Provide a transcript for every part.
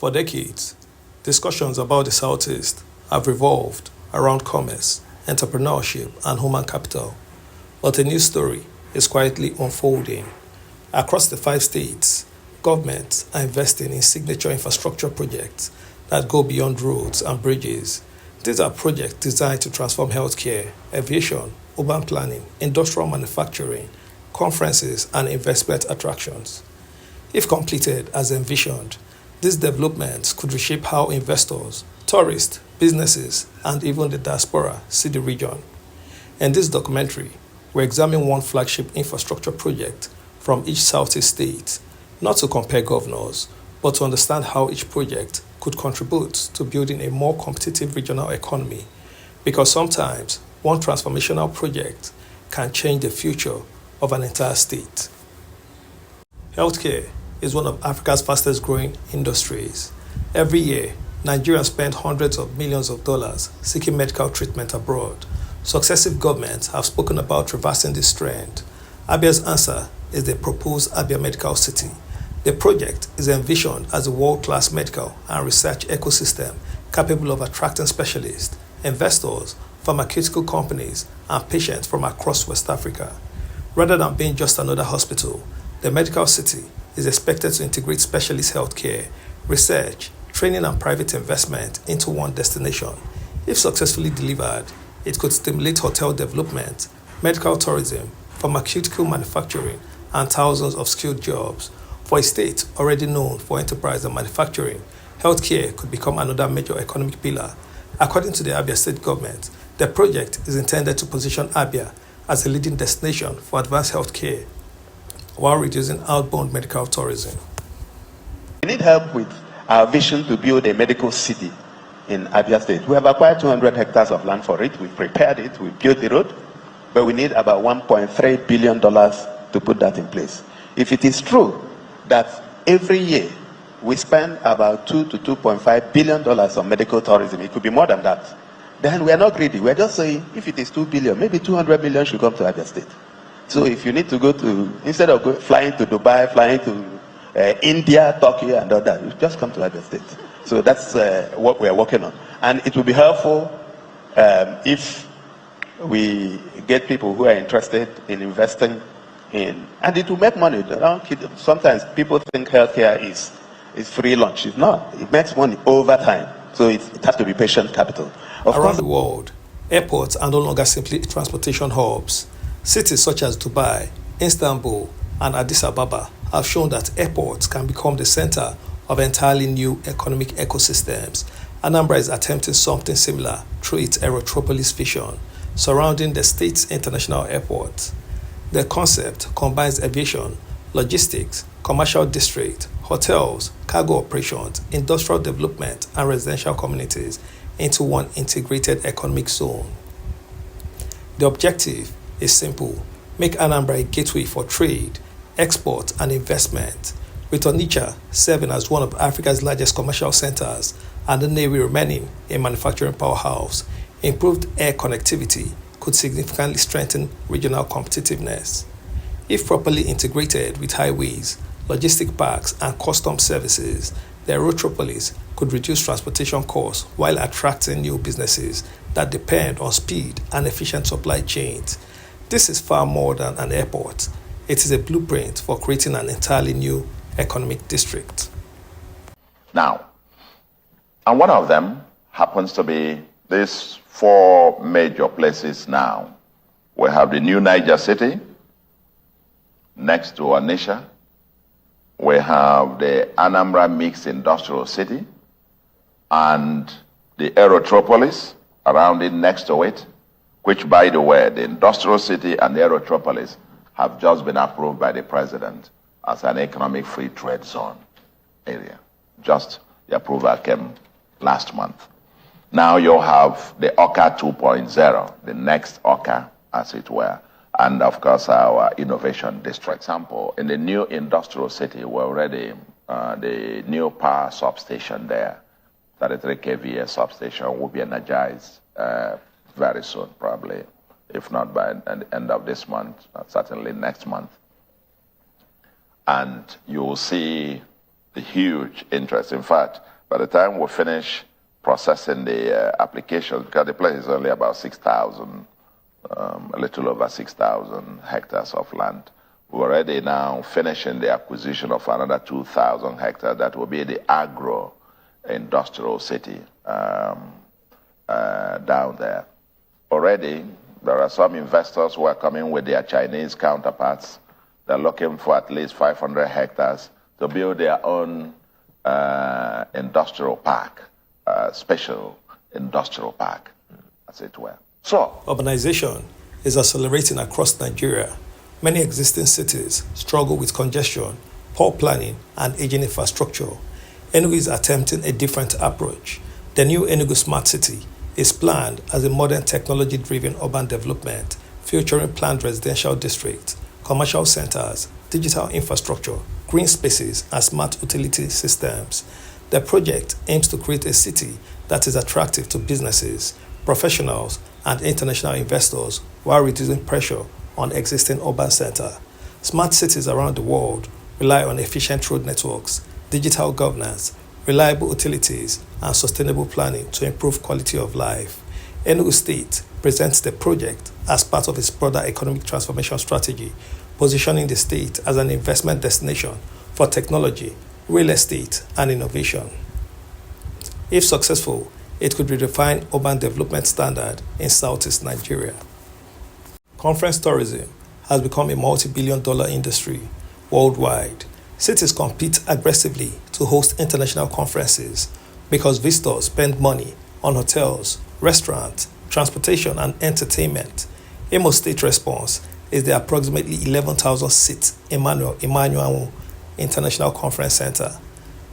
For decades, discussions about the Southeast have revolved around commerce, entrepreneurship, and human capital. But a new story is quietly unfolding. Across the 5 states, governments are investing in signature infrastructure projects that go beyond roads and bridges. These are projects designed to transform healthcare, aviation, urban planning, industrial manufacturing, conferences, and investment attractions. If completed as envisioned, these developments could reshape how investors, tourists, businesses, and even the diaspora see the region. In this documentary, we examine one flagship infrastructure project from each Southeast state, not to compare governors, but to understand how each project could contribute to building a more competitive regional economy. Because sometimes one transformational project can change the future of an entire state. Healthcare is one of Africa's fastest growing industries. Every year, Nigerians spend hundreds of millions of dollars seeking medical treatment abroad. Successive governments have spoken about reversing this trend. Abia's answer is the proposed Abia Medical City. The project is envisioned as a world-class medical and research ecosystem capable of attracting specialists, investors, pharmaceutical companies, and patients from across West Africa. Rather than being just another hospital, the medical city is expected to integrate specialist healthcare, research, training, and private investment into one destination. If successfully delivered, it could stimulate hotel development, medical tourism, pharmaceutical manufacturing, and thousands of skilled jobs. For a state already known for enterprise and manufacturing, healthcare could become another major economic pillar. According to the Abia state government, the project is intended to position Abia as a leading destination for advanced healthcare while reducing outbound medical tourism. We need help with our vision to build a medical city in Abia State. We have acquired 200 hectares of land for it. We prepared it. We built the road. But we need about $1.3 billion to put that in place. If it is true that every year we spend about $2 to $2.5 billion on medical tourism, it could be more than that, then we are not greedy. We are just saying, if it is $2 billion, maybe $200 million should come to Abia State. So if you need to go to, instead of flying to Dubai, flying to India, Turkey, and all that, you just come to Abia State. So that's what we are working on. And it will be helpful if we get people who are interested in investing in, and it will make money. Sometimes people think healthcare is free lunch. It's not. It makes money over time. So it has to be patient capital. Around the world, airports are no longer simply transportation hubs. Cities such as Dubai, Istanbul, and Addis Ababa have shown that airports can become the center of entirely new economic ecosystems. Anambra is attempting something similar through its Aerotropolis vision surrounding the state's international airport. The concept combines aviation, logistics, commercial district, hotels, cargo operations, industrial development, and residential communities into one integrated economic zone. The objective is simple: make Anambra a gateway for trade, export, and investment, with Onitsha serving as one of Africa's largest commercial centers and the Navy remaining a manufacturing powerhouse. Improved air connectivity could significantly strengthen regional competitiveness. If properly integrated with highways, logistic parks, and customs services, the Aerotropolis could reduce transportation costs while attracting new businesses that depend on speed and efficient supply chains. This is far more than an airport. It is a blueprint for creating an entirely new economic district. Now, and one of them happens to be these 4 major places now. We have the new Niger City, next to Onitsha. We have the Anambra Mixed Industrial City, and the Aerotropolis around it, next to it, which, by the way, the Industrial City and the Aerotropolis have just been approved by the President as an economic free trade zone area. Just the approval came last month. Now you have the OCA 2.0, the next OCA, as it were, and of course our innovation district. For example, in the new industrial city, we're already the new power substation there, 33 kVA substation, will be energized very soon, probably, if not by the end of this month, certainly next month. And you'll see huge interest. In fact, by the time we finish processing the applications, because the place is only about 6,000, a little over 6,000 hectares of land. We're already now finishing the acquisition of another 2,000 hectares that will be the agro-industrial city down there. Already, there are some investors who are coming with their Chinese counterparts. They're looking for at least 500 hectares to build their own industrial park, special industrial park, as it were. So, urbanization is accelerating across Nigeria. Many existing cities struggle with congestion, poor planning, and aging infrastructure. Enugu is attempting a different approach. The new Enugu Smart City is planned as a modern technology-driven urban development featuring planned residential districts, commercial centers, digital infrastructure, green spaces, and smart utility systems. The project aims to create a city that is attractive to businesses, professionals, and international investors while reducing pressure on existing urban centers. Smart cities around the world rely on efficient road networks, digital governance, reliable utilities, and sustainable planning to improve quality of life. Enugu State presents the project as part of its broader economic transformation strategy, positioning the state as an investment destination for technology, real estate, and innovation. If successful, it could redefine urban development standard in Southeast Nigeria. Conference tourism has become a multi-billion-dollar industry worldwide. Cities compete aggressively to host international conferences because visitors spend money on hotels, restaurants, transportation, and entertainment. Imo State response is the approximately 11,000-seat Emmanuel International Conference Center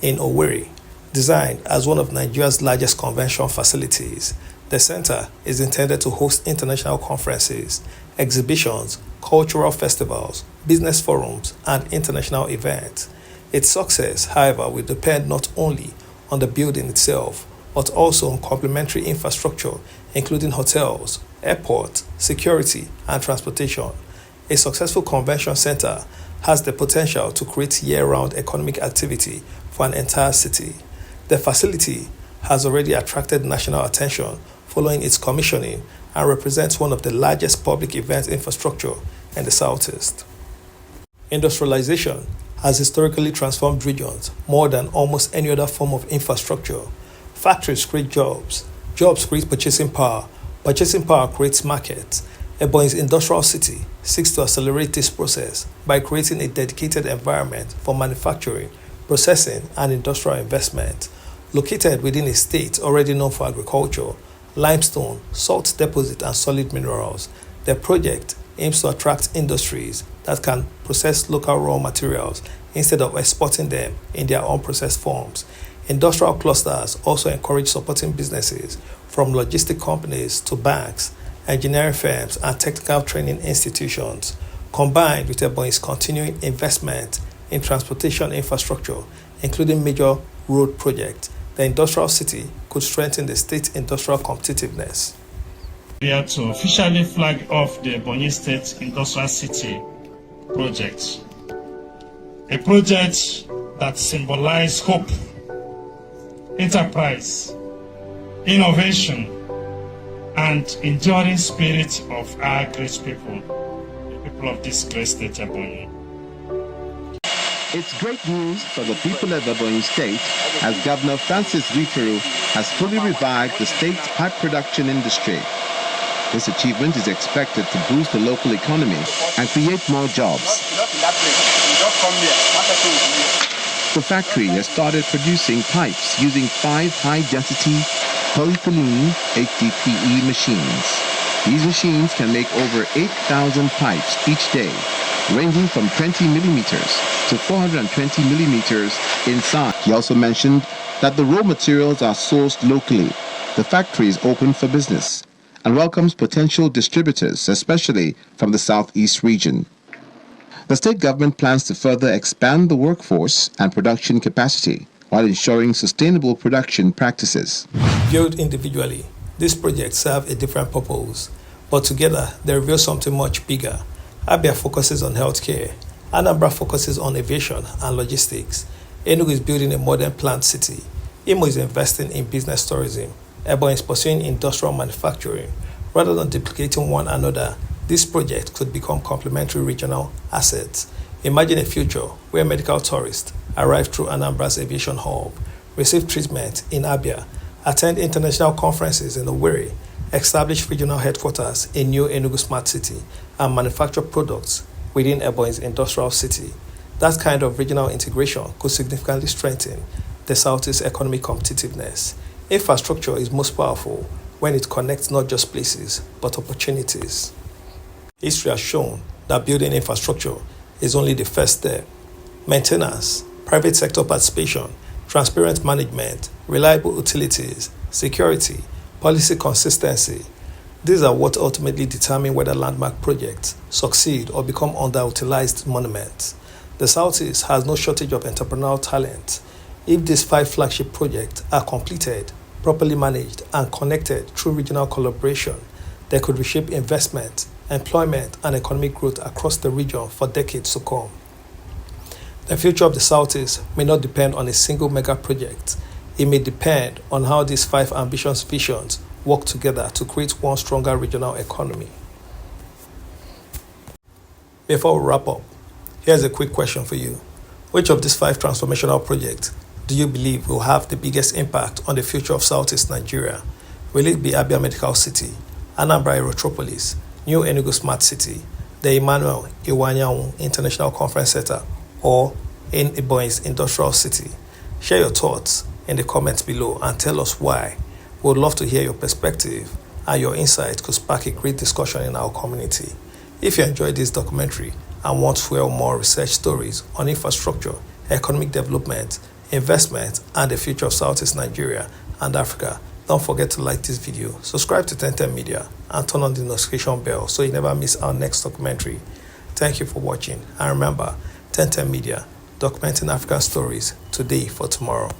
in Owerri. Designed as one of Nigeria's largest convention facilities, the center is intended to host international conferences, exhibitions, cultural festivals, business forums, and international events. Its success, however, will depend not only on the building itself, but also on complementary infrastructure, including hotels, airports, security, and transportation. A successful convention center has the potential to create year-round economic activity for an entire city. The facility has already attracted national attention following its commissioning and represents one of the largest public event infrastructure in the Southeast. Industrialization has historically transformed regions more than almost any other form of infrastructure. Factories create jobs, jobs create purchasing power creates markets. Ebonyi's industrial city seeks to accelerate this process by creating a dedicated environment for manufacturing, processing, and industrial investment. Located within a state already known for agriculture, limestone, salt deposit, and solid minerals, the project aims to attract industries that can process local raw materials instead of exporting them in their unprocessed forms. Industrial clusters also encourage supporting businesses from logistic companies to banks, engineering firms, and technical training institutions. Combined with Ebonyi's continuing investment in transportation infrastructure, including major road projects, the industrial city could strengthen the state's industrial competitiveness. We are to officially flag off the Ebonyi State Industrial City project, a project that symbolizes hope, enterprise, innovation, and enduring spirit of our great people, the people of this great state, Ebonyi. It's great news for the people of Ebonyi State as Governor Francis Riferu has fully revived the state's pipe production industry. This achievement is expected to boost the local economy and create more jobs. The factory has started producing pipes using 5 high-density polyethylene HDPE machines. These machines can make over 8,000 pipes each day, ranging from 20 millimeters to 420 millimeters in size. He also mentioned that the raw materials are sourced locally. The factory is open for business and welcomes potential distributors, especially from the southeast region. The state government plans to further expand the workforce and production capacity while ensuring sustainable production practices. Viewed individually, these projects serve a different purpose, but together they reveal something much bigger. Abia focuses on healthcare, Anambra focuses on aviation and logistics, Enugu is building a modern plant city. Imo is investing in business tourism. Ebonyi is pursuing industrial manufacturing. Rather than duplicating one another, this project could become complementary regional assets. Imagine a future where medical tourists arrive through Anambra's aviation hub, receive treatment in Abia, attend international conferences in Owerri, establish regional headquarters in New Enugu Smart City, and manufacture products within Ebonyi's industrial city. That kind of regional integration could significantly strengthen the Southeast's economic competitiveness. Infrastructure is most powerful when it connects not just places, but opportunities. History has shown that building infrastructure is only the first step. Maintenance, private sector participation, transparent management, reliable utilities, security, policy consistency. These are what ultimately determine whether landmark projects succeed or become underutilized monuments. The Southeast has no shortage of entrepreneurial talent. If these 5 flagship projects are completed, properly managed, and connected through regional collaboration, they could reshape investment, employment, and economic growth across the region for decades to come. The future of the Southeast may not depend on a single mega project. It may depend on how these 5 ambitious visions work together to create one stronger regional economy. Before we wrap up, here's a quick question for you. Which of these 5 transformational projects do you believe will have the biggest impact on the future of Southeast Nigeria? Will it be Abia Medical City, Anambra Aerotropolis, New Enugu Smart City, the Emmanuel Iwuanyanwu International Conference Center, or in Ebonyi's Industrial City? Share your thoughts in the comments below and tell us why. We would love to hear your perspective, and your insight could spark a great discussion in our community. If you enjoyed this documentary and want to hear more research stories on infrastructure, economic development, investment, and the future of Southeast Nigeria and Africa, don't forget to like this video, subscribe to 1010 Media, and turn on the notification bell so you never miss our next documentary. Thank you for watching, and remember, 1010 Media, documenting African stories today for tomorrow.